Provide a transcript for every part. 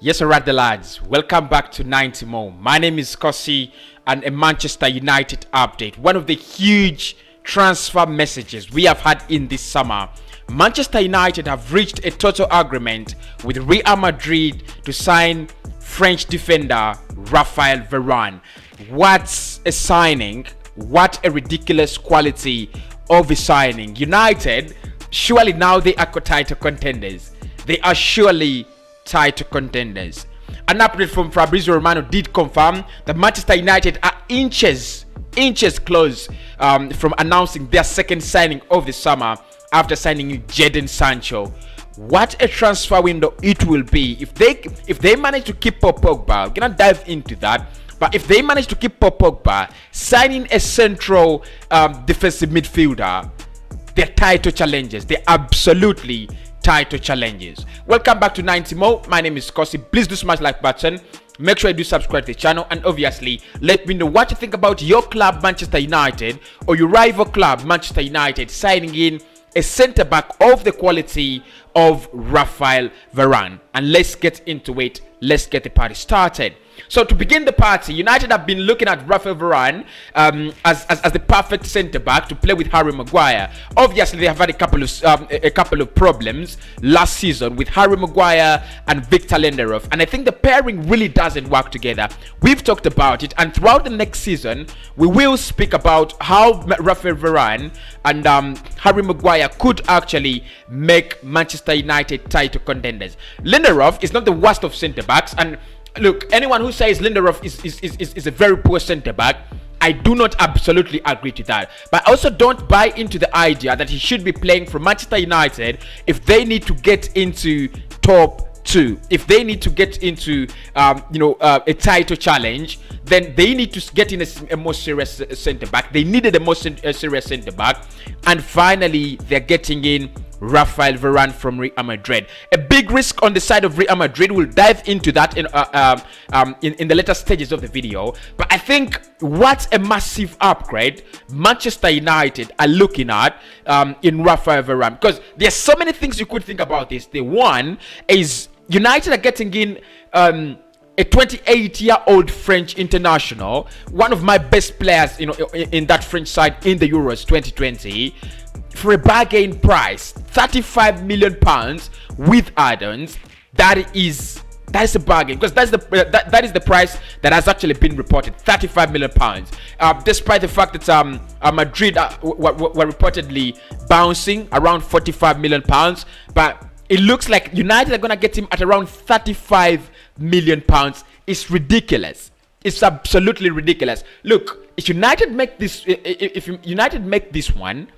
Yes, alright, the lads. Welcome back to 90 More. My name is Cossyz, and a Manchester United update. One of the huge transfer messages we have had in this summer. Manchester United have reached a total agreement with Real Madrid to sign French defender Raphael Varane. What a signing! What a ridiculous quality of a signing. United, surely now they are title contenders. They are surely title contenders. An update from Fabrizio Romano did confirm that Manchester United are inches close from announcing their second signing of the summer after signing Sancho. What a transfer window it will be if they manage to keep Paul Pogba. We're gonna dive into that. But if they manage to keep Paul Pogba, signing a central defensive midfielder, they're title challenges. They're absolutely title challenges. Welcome back to 90 More. My name is Cossyz. Please do smash like button. Make sure you do subscribe to the channel, and obviously let me know what you think about your club Manchester United or your rival club Manchester United signing in a centre back of the quality of Raphael Varane. And let's get into it. Let's get the party started. So to begin the party, United have been looking at Raphael Varane as the perfect centre back to play with Harry Maguire. Obviously, they have had a couple of problems last season with Harry Maguire and Victor Lindelof, and I think the pairing really doesn't work together. We've talked about it, and throughout the next season, we will speak about how Raphael Varane and Harry Maguire could actually make Manchester United title contenders. Lindelof is not the worst of centre backs, and look, anyone who says Lindelof is a very poor centre back, I do not absolutely agree to that. But I also don't buy into the idea that he should be playing for Manchester United if they need to get into top 2. If they need to get into a title challenge, then they need to get in a more serious centre back. They needed a more serious centre back, and finally they're getting in Raphael Varane from Real Madrid. A big risk on the side of Real Madrid. We'll dive into that in the later stages of the video. But I think what a massive upgrade Manchester United are looking at in Raphael Varane, because there's so many things you could think about this. The one is United are getting in a 28-year-old French international, one of my best players, in that French side in the Euros 2020, for a bargain price, £35 million with add-ons. That is a bargain, because that is the price that has actually been reported, £35 million. Despite the fact that Madrid were reportedly bouncing around £45 million, but it looks like United are gonna get him at around £35 million. It's ridiculous. It's absolutely ridiculous. Look, if United make this one,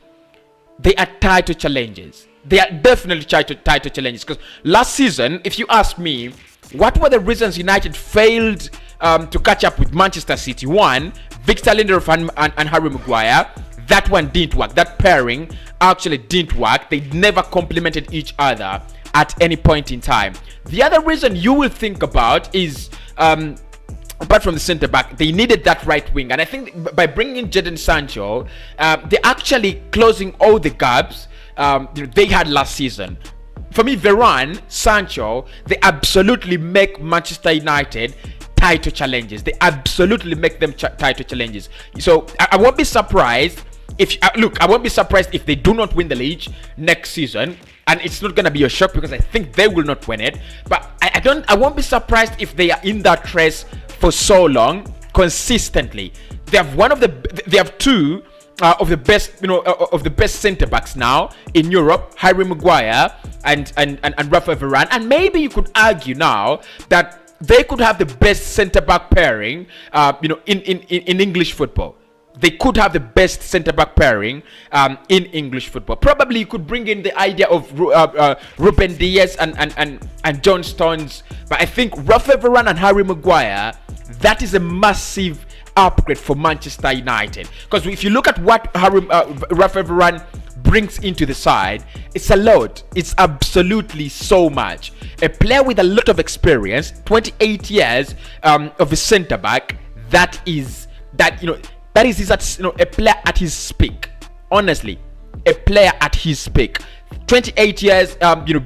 they are title challenges. They are definitely title challenges. Because last season, if you ask me, what were the reasons United failed to catch up with Manchester City? One, Victor Lindelof and Harry Maguire. That one didn't work. That pairing actually didn't work. They never complemented each other at any point in time. The other reason you will think about is, apart from the centre back, they needed that right wing, and I think by bringing in Sancho, they're actually closing all the gaps they had last season. For me, Varane, Sancho, they absolutely make Manchester United title challenges. They absolutely make them title challenges. So I won't be surprised if I won't be surprised if they do not win the league next season. And it's not gonna be a shock, because I think they will not win it. But I won't be surprised if they are in that race for so long consistently. They have two of the best centre backs now in Europe, Harry Maguire and Raphael Varane. And maybe you could argue now that they could have the best centre back pairing in English football. They could have the best centre-back pairing in English football. Probably you could bring in the idea of Ruben Dias and John Stones. But I think Raphael Varane and Harry Maguire, that is a massive upgrade for Manchester United. Because if you look at what Raphael Varane brings into the side, it's a lot. It's absolutely so much. A player with a lot of experience, 28 years of a centre-back, that is a player at his peak. Honestly, a player at his peak. 28 years,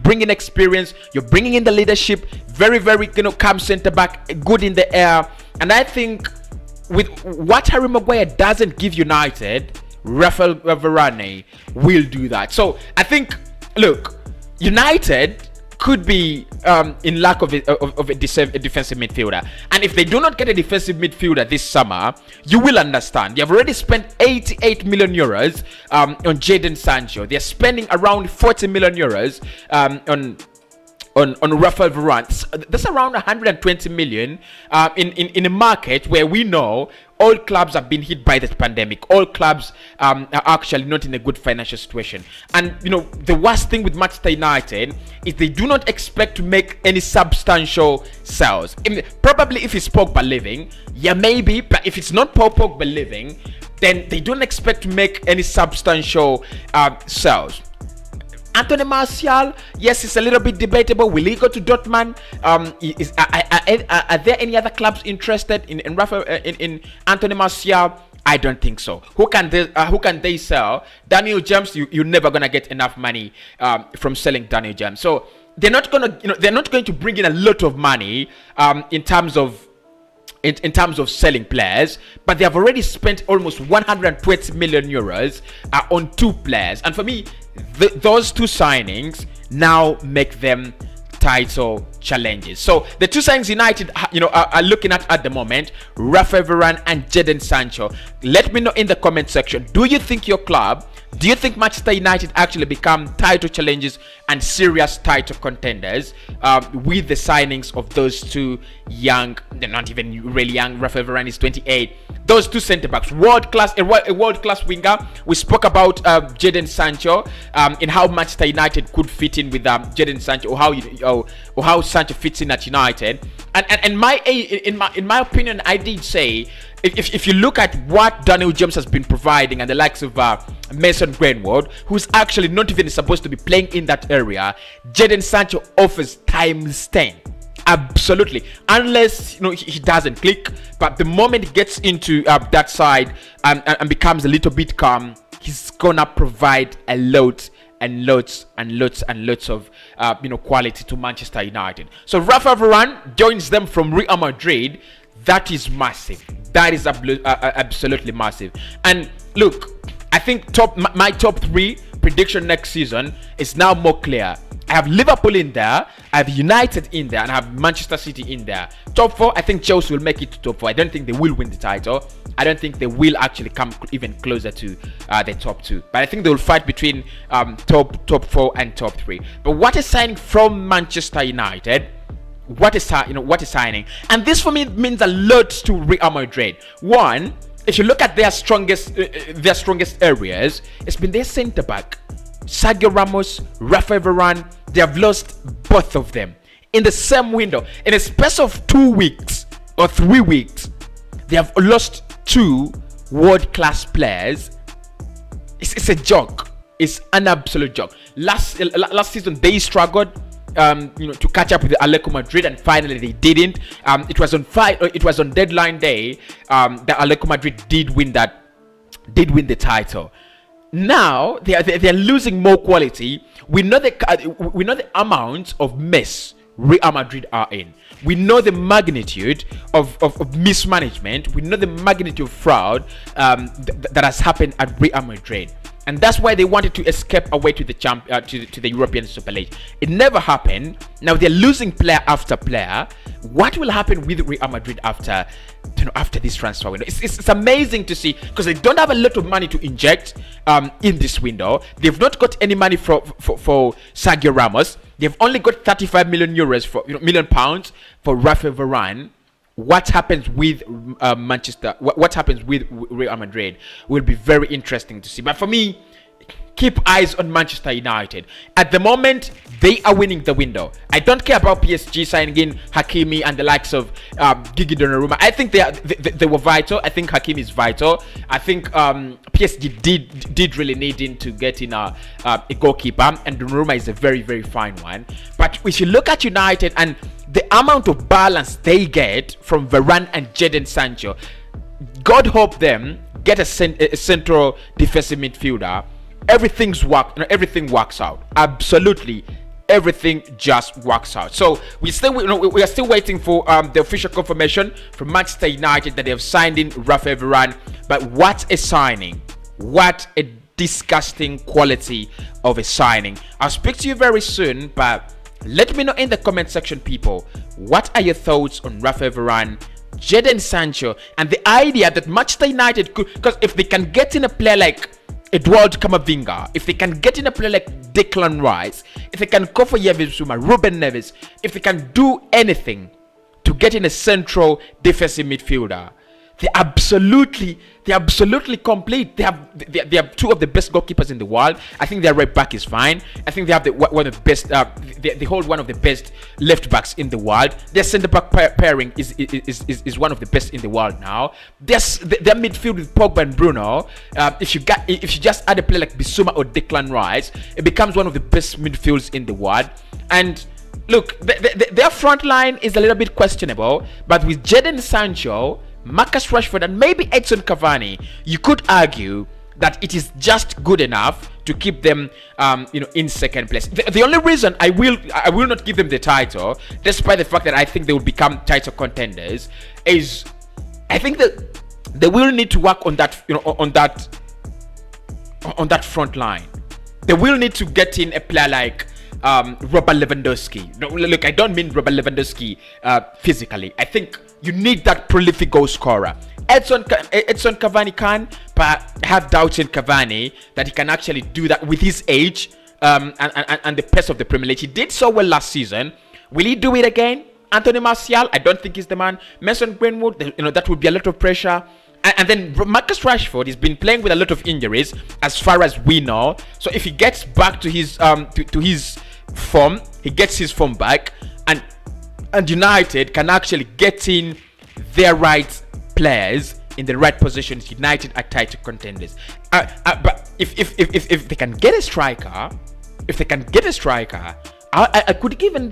bringing experience. You're bringing in the leadership. Very, very, calm centre back, good in the air. And I think with what Harry Maguire doesn't give United, Raphael Varane will do that. So I think, look, United could be in lack of a defensive midfielder, and if they do not get a defensive midfielder this summer, you will understand. They have already spent 88 million euros on Jadon Sancho. They are spending around 40 million euros on Raphael Varane. That's around 120 million in a market where we know all clubs have been hit by the pandemic. All clubs are actually not in a good financial situation. And the worst thing with Manchester United is they do not expect to make any substantial sales. Probably if it's Pogba leaving, yeah, maybe. But if it's not Pogba leaving, then they don't expect to make any substantial sales. Anthony Martial, yes, it's a little bit debatable. Will he go to Dortmund? Are there any other clubs interested in Anthony Martial? I don't think so. Who can they sell? Daniel James, you're never gonna get enough money from selling Daniel James. So they're not going to bring in a lot of money in terms of selling players, but they have already spent almost 120 million euros on 2 players. And for me, those 2 signings now make them title challenges. So the 2 signings United are looking at the moment, Raphael Varane and Jadon Sancho. Let me know in the comment section, do you think Manchester United actually become title challenges and serious title contenders with the signings of those 2 young, they're not even really young, Raphael Varane is 28, those 2 centre backs, a world class winger. We spoke about Jadon Sancho in how Manchester United could fit in with Jadon Sancho, or how Sancho fits in at United. And in my opinion, I did say, if you look at what Daniel James has been providing and the likes of Mason Greenwood, who's actually not even supposed to be playing in that area, Jadon Sancho offers times 10. Absolutely, unless he doesn't click. But the moment he gets into that side and becomes a little bit calm, he's gonna provide a lot and lots of quality to Manchester United. So Raphael Varane joins them from Real Madrid. That is massive. That is absolutely massive. And look, I think my top 3 prediction next season is now more clear. I have Liverpool in there, I have United in there, and I have Manchester City in there. Top 4, I think Chelsea will make it to top 4. I don't think they will win the title. I don't think they will actually come even closer to the top 2. But I think they will fight between top 4 and top 3. But what is signing from Manchester United? What is signing? And this for me means a lot to Real Madrid. One, if you look at their strongest areas, it's been their centre back. Sergio Ramos, Raphael Varane, they have lost both of them in the same window. In a space of 2 weeks or 3 weeks, they have lost 2 world-class players. It's a joke. It's an absolute joke. Last season they struggled to catch up with the Atletico Madrid, and finally they didn't. It was on deadline day that Atletico Madrid did win the title. Now they are losing more quality. We know the amount of mess Real Madrid are in. We know the magnitude of mismanagement. We know the magnitude of fraud that has happened at Real Madrid. And that's why they wanted to escape away to the to the European Super League. It never happened. Now they're losing player after player. What will happen with Real Madrid after this transfer window? It's amazing to see, because they don't have a lot of money to inject in this window. They've not got any money for Sergio Ramos. They've only got 35 million euros million pounds for Raphael Varane. What happens with what happens with Real Madrid will be very interesting to see. But for me, keep eyes on Manchester United. At the moment, they are winning the window. I don't care about PSG signing in Hakimi and the likes of Gigi Donnarumma. I think they were vital. I think Hakimi is vital. I think PSG did really need him to get in a goalkeeper, and Donnarumma is a very, very fine one. But if you look at United and the amount of balance they get from Varane and Jadon Sancho, God help them get a central defensive midfielder everything works out. Absolutely everything just works out. So we are still waiting for the official confirmation from Manchester United that they have signed in Raphael Varane. But what a signing! What a disgusting quality of a signing. I'll speak to you very soon, but let me know in the comment section, people, what are your thoughts on Raphael Varane, Jadon Sancho, and the idea that Manchester United could, because if they can get in a player like Eduardo Camavinga, if they can get in a player like Declan Rice, if they can go for Yves Ruben Neves, if they can do anything to get in a central defensive midfielder, they're absolutely complete. They have two of the best goalkeepers in the world. I think their right back is fine. I think they have one of the best. They hold one of the best left backs in the world. Their centre back pairing is one of the best in the world now. Their midfield with Pogba and Bruno. If you just add a player like Bissouma or Declan Rice, it becomes one of the best midfields in the world. And look, their front line is a little bit questionable, but with Jadon Sancho, Marcus Rashford, and maybe Edson Cavani, you could argue that it is just good enough to keep them in second place. The only reason I will not give them the title, despite the fact that I think they will become title contenders, is I think that they will need to work on that on that front line. They will need to get in a player like Robert Lewandowski. No, look, I don't mean Robert Lewandowski physically. I think you need that prolific goal scorer. Edson Cavani can, but I have doubts in Cavani that he can actually do that with his age and the pace of the Premier League. He did so well last season. Will he do it again? Anthony Martial, I don't think he's the man. Mason Greenwood, that would be a lot of pressure. And then Marcus Rashford has been playing with a lot of injuries, as far as we know. So if he gets back to his form, he gets his form back, and United can actually get in their right players in the right positions. United are title contenders. But if they can get a striker, I could give them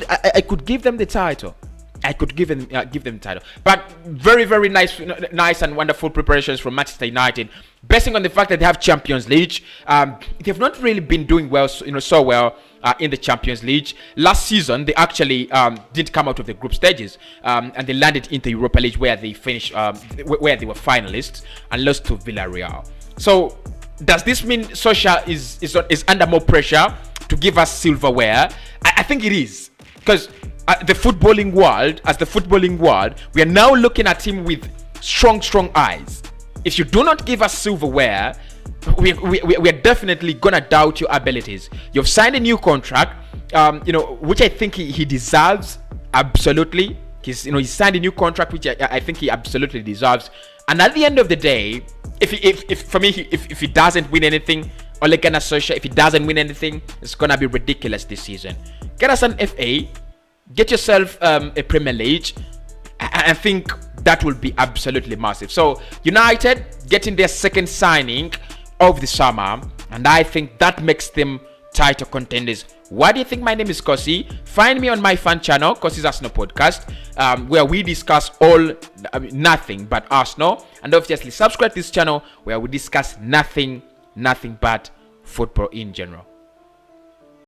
the title. I could give them the title. But very, very nice and wonderful preparations from Manchester United, basing on the fact that they have Champions League. They've not really been doing well, so well in the Champions League. Last season, they actually did come out of the group stages, and they landed in the Europa League, where they finished, where they were finalists and lost to Villarreal. So, does this mean Solskjaer is under more pressure to give us silverware? I think it is, because the footballing world, we are now looking at him with strong eyes. If you do not give us silverware, we are definitely gonna doubt your abilities. You've signed a new contract, which I think he deserves. Absolutely, he signed a new contract, which I think he absolutely deserves. And at the end of the day, if he doesn't win anything, Ole Gunnar Solskjaer, if he doesn't win anything, it's gonna be ridiculous this season. Get us an FA. Get yourself a Premier League. I think that will be absolutely massive. So United getting their second signing of the summer, and I think that makes them title contenders. What do you think? My name is Cossyz. Find me on my fan channel, Cossyz Arsenal Podcast, where we discuss nothing but Arsenal, and obviously subscribe to this channel where we discuss nothing but football in general.